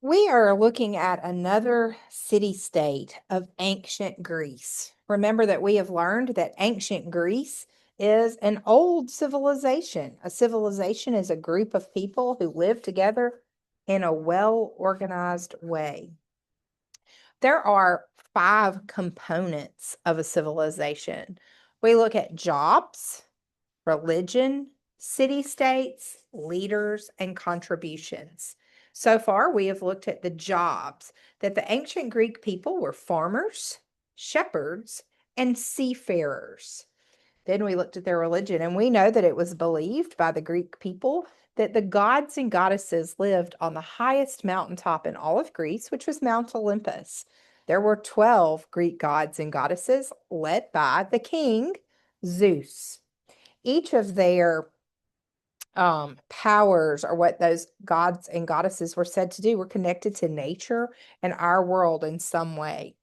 We are looking at another city-state of ancient Greece. Remember that we have learned that ancient Greece is an old civilization. A civilization is a group of people who live together in a well-organized way. There are 5 components of a civilization. We look at jobs, religion, city-states, leaders, and contributions. So far, we have looked at the jobs that the ancient Greek people were farmers, shepherds, and seafarers. Then we looked at their religion, and we know that it was believed by the Greek people that the gods and goddesses lived on the highest mountaintop in all of Greece, which was Mount Olympus. There were 12 Greek gods and goddesses led by the king, Zeus. Each of their powers, or what those gods and goddesses were said to do, were connected to nature and our world in some way.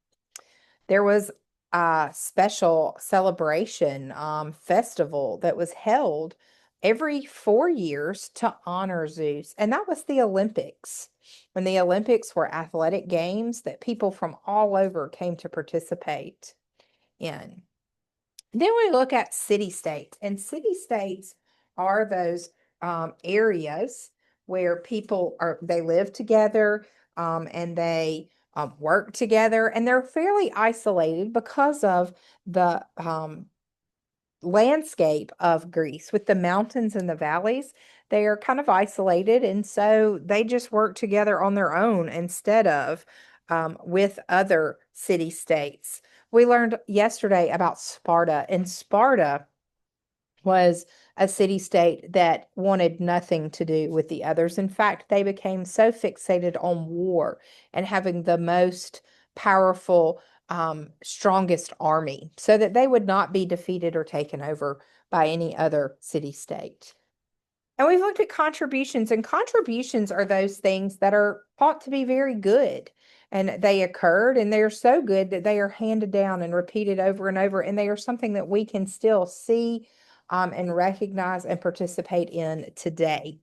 There was a special celebration festival that was held every 4 years to honor Zeus, and that was the Olympics. When the Olympics were athletic games that people from all over came to participate in. Then we look at city states, and city states are those areas where they live together, and they work together, and they're fairly isolated because of the landscape of Greece with the mountains and the valleys. They are kind of isolated, and so they just work together on their own instead of with other city states. We learned yesterday about Sparta, and Sparta was a city state that wanted nothing to do with the others. In fact, they became so fixated on war and having the most powerful, strongest army so that they would not be defeated or taken over by any other city state. And we've looked at contributions, and contributions are those things that are thought to be very good. And they occurred, and they're so good that they are handed down and repeated over and over. And they are something that we can still see and recognize and participate in today.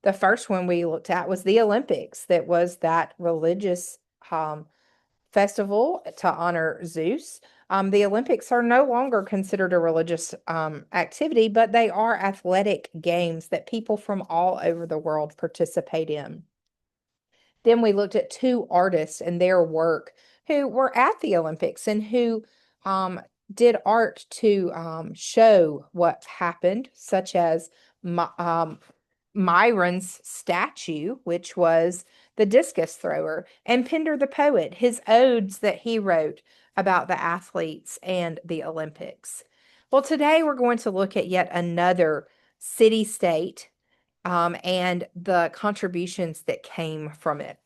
The first one we looked at was the Olympics, that was that religious festival to honor Zeus. The Olympics are no longer considered a religious activity, but they are athletic games that people from all over the world participate in. Then we looked at 2 artists and their work who were at the Olympics and who did art to show what happened, such as Myron's statue, which was the discus thrower, and Pindar the poet, his odes that he wrote about the athletes and the Olympics. Well, today we're going to look at yet another city state and the contributions that came from it.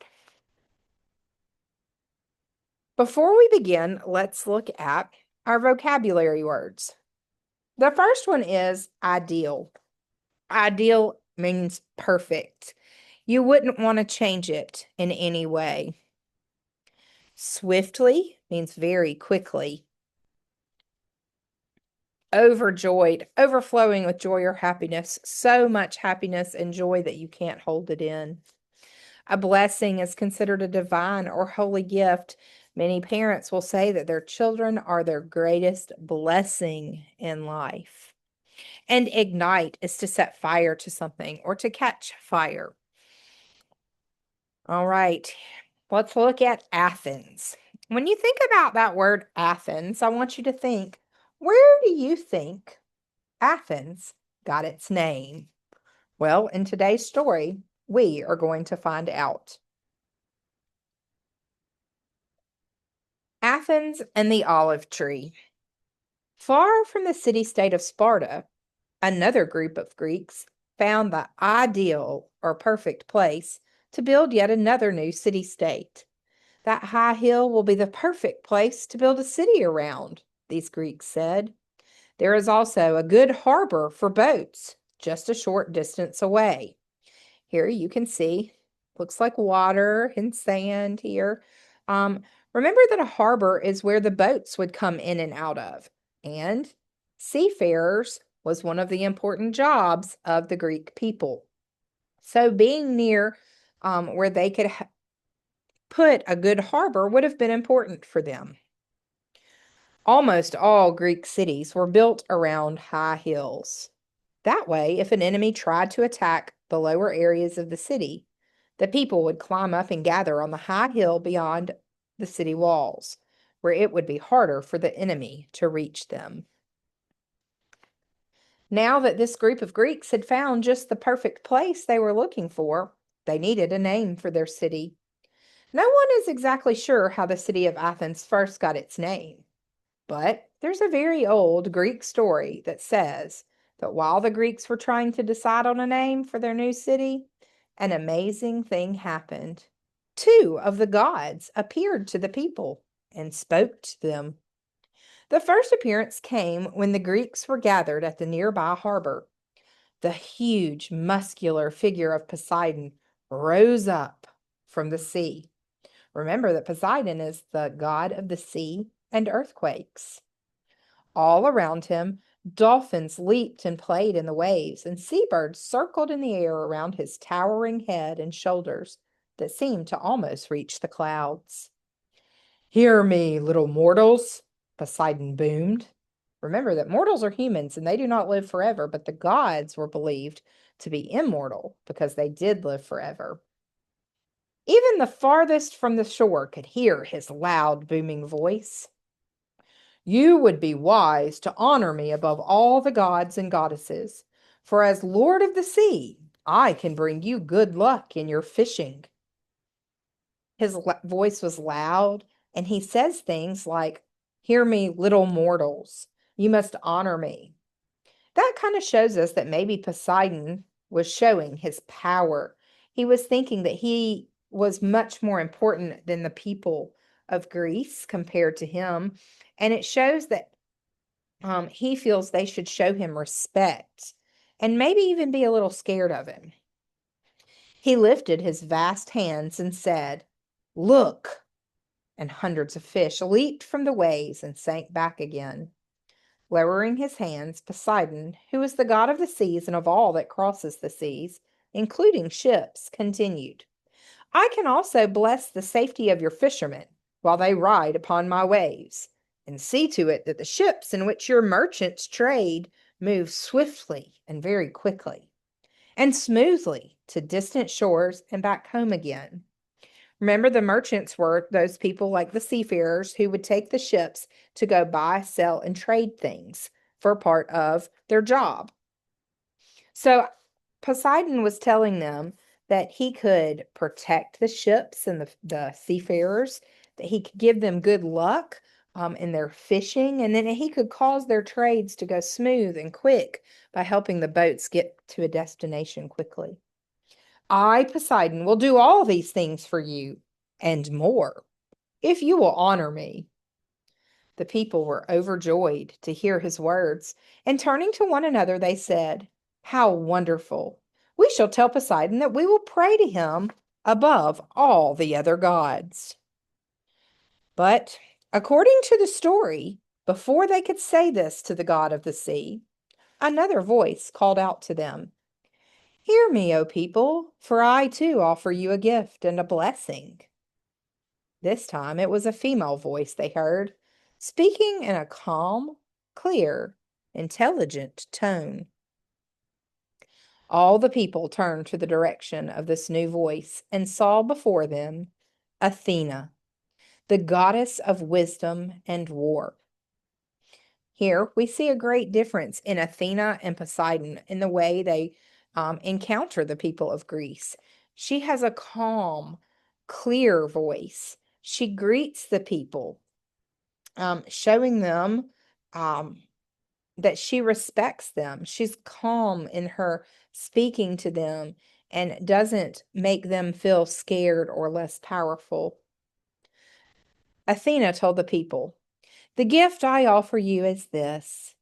Before we begin, let's look at our vocabulary words. The first one is ideal. Ideal means perfect. You wouldn't want to change it in any way. Swiftly means very quickly. Overjoyed, overflowing with joy or happiness, so much happiness and joy that you can't hold it in. A blessing is considered a divine or holy gift. Many parents will say that their children are their greatest blessing in life. And ignite is to set fire to something or to catch fire. All right, let's look at Athens. When you think about that word Athens, I want you to think, where do you think Athens got its name? Well, in today's story, we are going to find out. Athens and the olive tree. Far from the city-state of Sparta, another group of Greeks found the ideal or perfect place to build yet another new city-state. That high hill will be the perfect place to build a city around, these Greeks said. There is also a good harbor for boats just a short distance away. Here you can see, looks like water and sand here. Remember that a harbor is where the boats would come in and out of, and seafarers was one of the important jobs of the Greek people. So being near where they could put a good harbor would have been important for them. Almost all Greek cities were built around high hills. That way, if an enemy tried to attack the lower areas of the city, the people would climb up and gather on the high hill beyond the city walls, where it would be harder for the enemy to reach them. Now that this group of Greeks had found just the perfect place they were looking for, they needed a name for their city. No one is exactly sure how the city of Athens first got its name, but there's a very old Greek story that says that while the Greeks were trying to decide on a name for their new city, an amazing thing happened. Two of the gods appeared to the people and spoke to them. The first appearance came when the Greeks were gathered at the nearby harbor. The huge, muscular figure of Poseidon rose up from the sea. Remember that Poseidon is the god of the sea and earthquakes. All around him, dolphins leaped and played in the waves, and seabirds circled in the air around his towering head and shoulders that seemed to almost reach the clouds. "Hear me, little mortals," Poseidon boomed. Remember that mortals are humans and they do not live forever, but the gods were believed to be immortal because they did live forever. Even the farthest from the shore could hear his loud, booming voice. "You would be wise to honor me above all the gods and goddesses, for as Lord of the Sea, I can bring you good luck in your fishing." His voice was loud, and he says things like, "Hear me, little mortals. You must honor me." That kind of shows us that maybe Poseidon was showing his power. He was thinking that he was much more important than the people of Greece compared to him. And it shows that he feels they should show him respect and maybe even be a little scared of him. He lifted his vast hands and said, "Look," and hundreds of fish leaped from the waves and sank back again. Lowering his hands, Poseidon, who is the god of the seas and of all that crosses the seas, including ships, continued, "I can also bless the safety of your fishermen while they ride upon my waves, and see to it that the ships in which your merchants trade move swiftly and very quickly, and smoothly to distant shores and back home again." Remember, the merchants were those people like the seafarers who would take the ships to go buy, sell, and trade things for part of their job. So Poseidon was telling them that he could protect the ships and the seafarers, that he could give them good luck in their fishing, and then he could cause their trades to go smooth and quick by helping the boats get to a destination quickly. "I, Poseidon, will do all these things for you and more, if you will honor me." The people were overjoyed to hear his words, and turning to one another, they said, "How wonderful! We shall tell Poseidon that we will pray to him above all the other gods." But according to the story, before they could say this to the god of the sea, another voice called out to them, "Hear me, O people, for I too offer you a gift and a blessing." This time it was a female voice they heard, speaking in a calm, clear, intelligent tone. All the people turned to the direction of this new voice and saw before them Athena, the goddess of wisdom and war. Here we see a great difference in Athena and Poseidon in the way they encounter the people of Greece. She has a calm, clear voice. She greets the people, showing them that she respects them. She's calm in her speaking to them and doesn't make them feel scared or less powerful. Athena told the people, "The gift I offer you is this."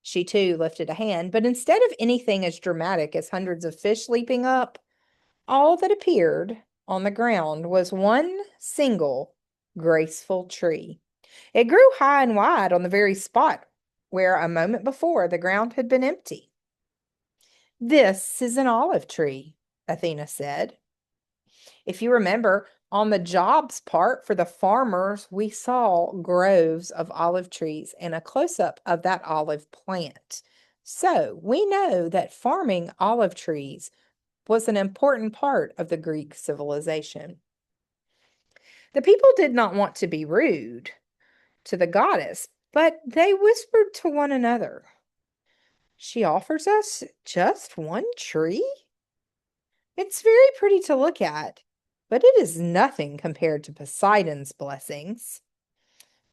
She too lifted a hand, but instead of anything as dramatic as hundreds of fish leaping up, all that appeared on the ground was one single graceful tree. It grew high and wide on the very spot where a moment before the ground had been empty. "This is an olive tree," Athena said. If you remember, On the jobs part for the farmers, we saw groves of olive trees and a close-up of that olive plant. So we know that farming olive trees was an important part of the Greek civilization. The people did not want to be rude to the goddess, but they whispered to one another, "She offers us just one tree? It's very pretty to look at, but it is nothing compared to Poseidon's blessings."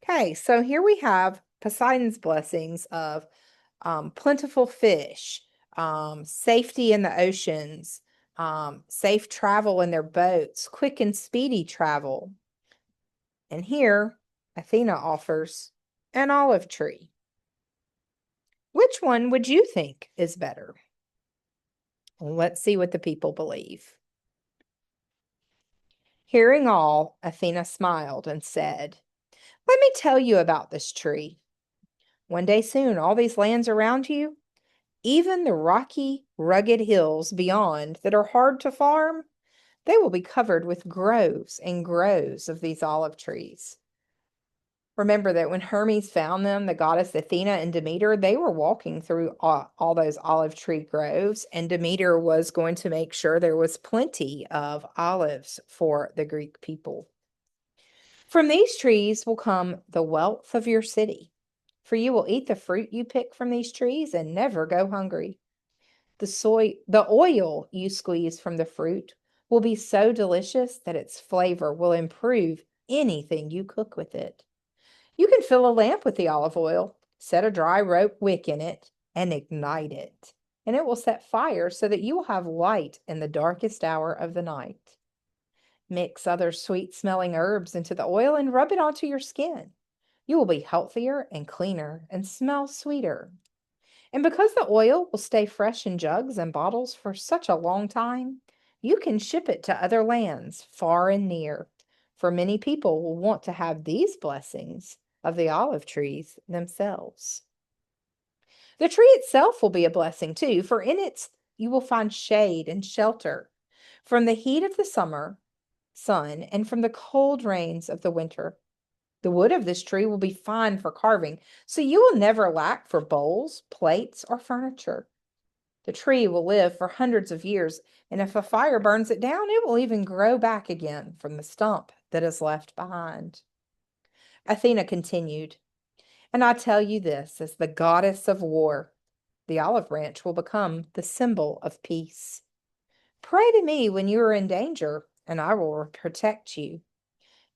Okay, so here we have Poseidon's blessings of plentiful fish, safety in the oceans, safe travel in their boats, quick and speedy travel. And here, Athena offers an olive tree. Which one would you think is better? Let's see what the people believe. Hearing all, Athena smiled and said, "Let me tell you about this tree. One day soon, all these lands around you, even the rocky, rugged hills beyond that are hard to farm, they will be covered with groves and groves of these olive trees." Remember that when Hermes found them, the goddess Athena and Demeter, they were walking through all those olive tree groves, and Demeter was going to make sure there was plenty of olives for the Greek people. From these trees will come the wealth of your city, for you will eat the fruit you pick from these trees and never go hungry. The oil you squeeze from the fruit will be so delicious that its flavor will improve anything you cook with it. You can fill a lamp with the olive oil, set a dry rope wick in it, and ignite it, and it will set fire so that you will have light in the darkest hour of the night. Mix other sweet-smelling herbs into the oil and rub it onto your skin. You will be healthier and cleaner and smell sweeter. And because the oil will stay fresh in jugs and bottles for such a long time, you can ship it to other lands, far and near, for many people will want to have these blessings of the olive trees themselves. The tree itself will be a blessing too, for in it you will find shade and shelter from the heat of the summer sun and from the cold rains of the winter. The wood of this tree will be fine for carving, so you will never lack for bowls, plates, or furniture. The tree will live for hundreds of years, and if a fire burns it down, it will even grow back again from the stump that is left behind. Athena continued, "And I tell you this, as the goddess of war, the olive branch will become the symbol of peace. Pray to me when you are in danger, and I will protect you."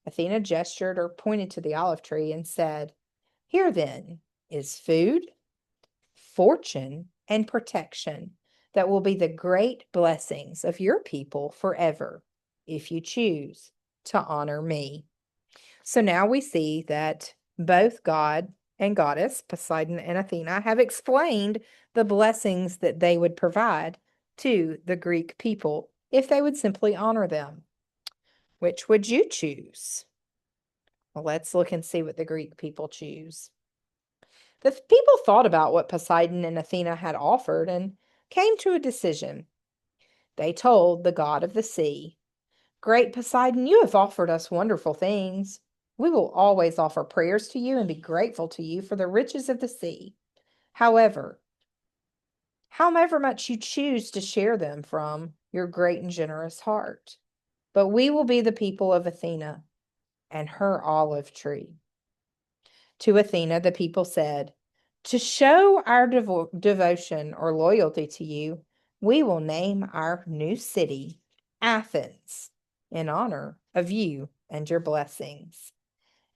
Athena gestured or pointed to the olive tree and said, "Here then is food, fortune, and protection that will be the great blessings of your people forever, if you choose to honor me." So now we see that both God and goddess, Poseidon and Athena, have explained the blessings that they would provide to the Greek people if they would simply honor them. Which would you choose? Well, let's look and see what the Greek people choose. The people thought about what Poseidon and Athena had offered and came to a decision. They told the god of the sea, "Great Poseidon, you have offered us wonderful things. We will always offer prayers to you and be grateful to you for the riches of the sea. However, however much you choose to share them from your great and generous heart. But we will be the people of Athena and her olive tree." To Athena, the people said, "To show our devotion or loyalty to you, we will name our new city Athens in honor of you and your blessings."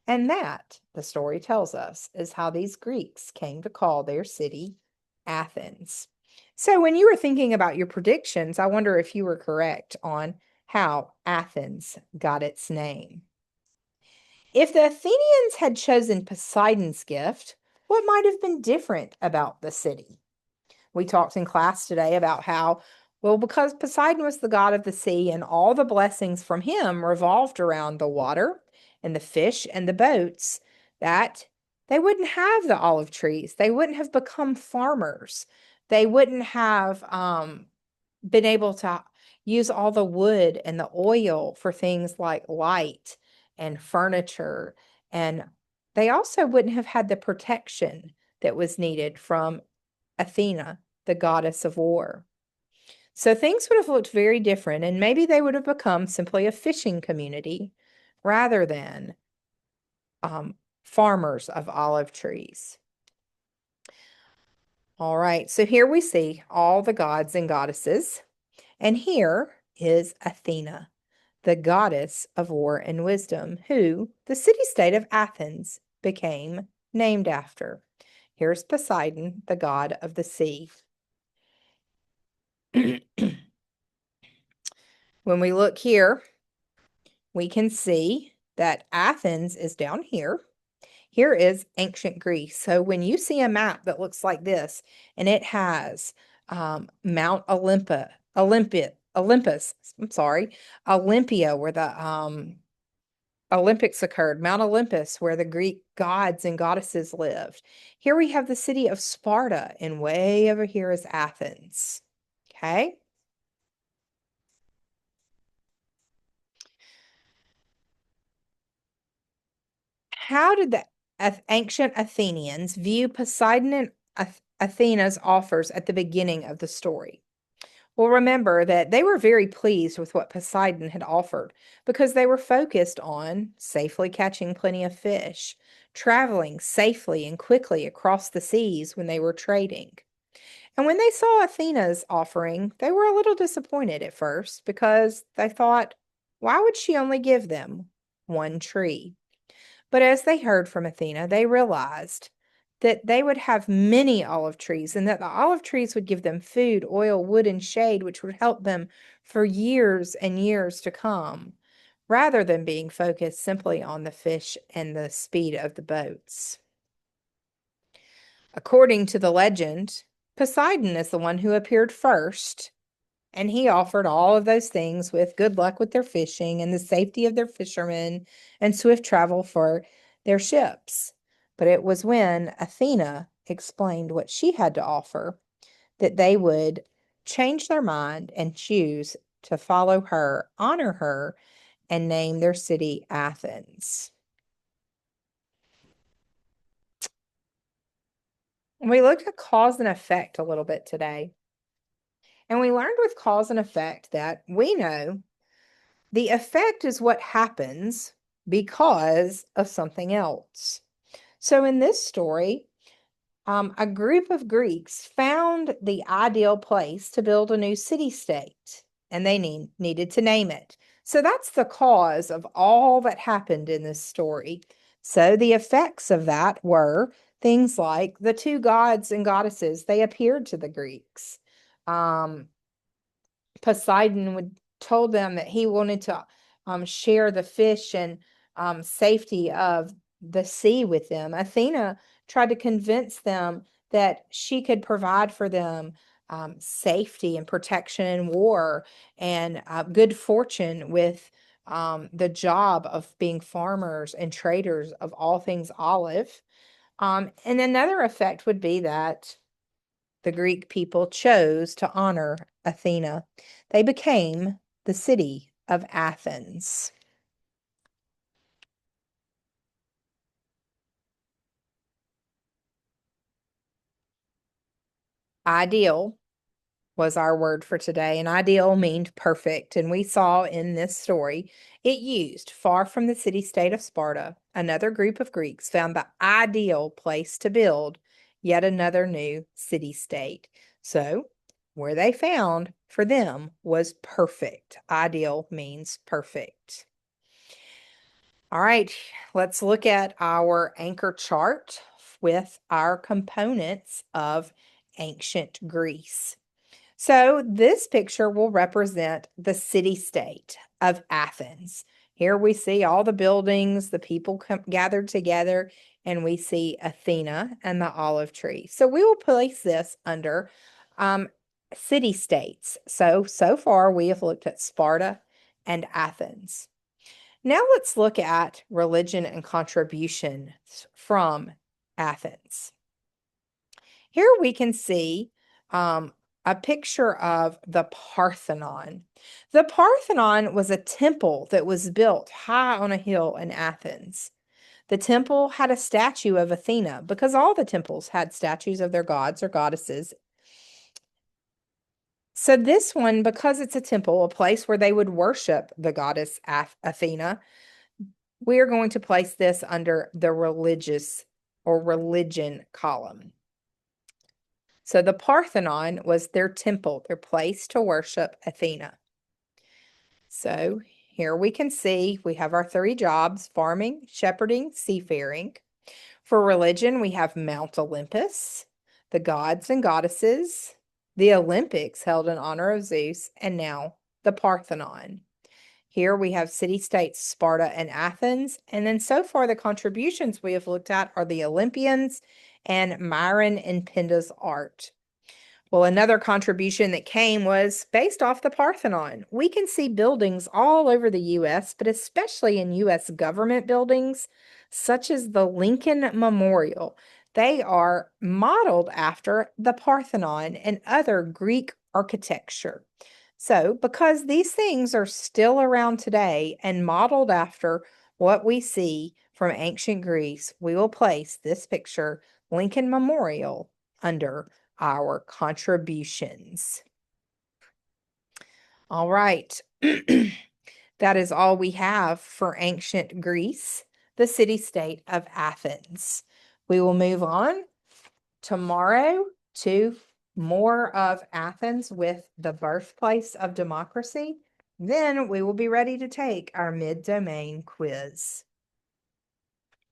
And that, the story tells us, is how these Greeks came to call their city Athens. So when you were thinking about your predictions, I wonder if you were correct on how Athens got its name. If the Athenians had chosen Poseidon's gift, what might have been different about the city? We talked in class today about how, well, because Poseidon was the god of the sea and all the blessings from him revolved around the water and the fish and the boats, that they wouldn't have the olive trees. They wouldn't have become farmers. They wouldn't have been able to, use all the wood and the oil for things like light and furniture. And they also wouldn't have had the protection that was needed from Athena, the goddess of war. So things would have looked very different, and maybe they would have become simply a fishing community rather than farmers of olive trees. All right, so here we see all the gods and goddesses, and here is Athena, the goddess of war and wisdom, who the city-state of Athens became named after. Here's Poseidon, the god of the sea. When we look here, we can see that Athens is down here. Here is ancient Greece. So when you see a map that looks like this, and it has Mount Olympus, Olympia, where the Olympics occurred, Mount Olympus, where the Greek gods and goddesses lived. Here we have the city of Sparta, and way over here is Athens. Okay? How did the ancient Athenians view Poseidon and Athena's offers at the beginning of the story? Well, remember that they were very pleased with what Poseidon had offered because they were focused on safely catching plenty of fish, traveling safely and quickly across the seas when they were trading. And when they saw Athena's offering, they were a little disappointed at first because they thought, why would she only give them one tree? But as they heard from Athena, they realized that they would have many olive trees and that the olive trees would give them food, oil, wood, and shade, which would help them for years and years to come, rather than being focused simply on the fish and the speed of the boats. According to the legend, Poseidon is the one who appeared first, and he offered all of those things with good luck with their fishing and the safety of their fishermen and swift travel for their ships. But it was when Athena explained what she had to offer that they would change their mind and choose to follow her, honor her, and name their city Athens. We looked at cause and effect a little bit today. And we learned with cause and effect that we know the effect is what happens because of something else. So in this story, a group of Greeks found the ideal place to build a new city-state, and they needed to name it. So that's the cause of all that happened in this story. So the effects of that were things like the two gods and goddesses, they appeared to the Greeks. Poseidon told them that he wanted to share the fish and safety of the sea with them. Athena tried to convince them that she could provide for them safety and protection in war and good fortune with the job of being farmers and traders of all things olive. And another effect would be that the Greek people chose to honor Athena. They became the city of Athens. Ideal was our word for today, and ideal means perfect. And we saw in this story it used far from the city state of Sparta. Another group of Greeks found the ideal place to build yet another new city state. So, where they found for them was perfect. Ideal means perfect. All right, let's look at our anchor chart with our components of ancient Greece. So this picture will represent the city-state of Athens. Here we see all the buildings, the people gathered together, and we see Athena and the olive tree. So we will place this under city-states. So far we have looked at Sparta and Athens. Now let's look at religion and contributions from Athens. Here we can see a picture of the Parthenon. The Parthenon was a temple that was built high on a hill in Athens. The temple had a statue of Athena because all the temples had statues of their gods or goddesses. So this one, because it's a temple, a place where they would worship the goddess Athena, we are going to place this under the religious or religion column. So the Parthenon was their temple, their place to worship Athena. So here we can see we have our three jobs: farming, shepherding, seafaring. For religion, we have Mount Olympus, the gods and goddesses, the Olympics held in honor of Zeus, and now the Parthenon. Here we have city-states Sparta and Athens, and then so far the contributions we have looked at are the Olympians and Myron and Pinda's art. Well, another contribution that came was based off the Parthenon. We can see buildings all over the U.S., but especially in U.S. government buildings, such as the Lincoln Memorial. They are modeled after the Parthenon and other Greek architecture. So, because these things are still around today and modeled after what we see from ancient Greece, we will place this picture, Lincoln Memorial, under our contributions. All right. That is all we have for ancient Greece, the city-state of Athens. We will move on tomorrow to more of Athens with the birthplace of democracy. Then we will be ready to take our mid-domain quiz.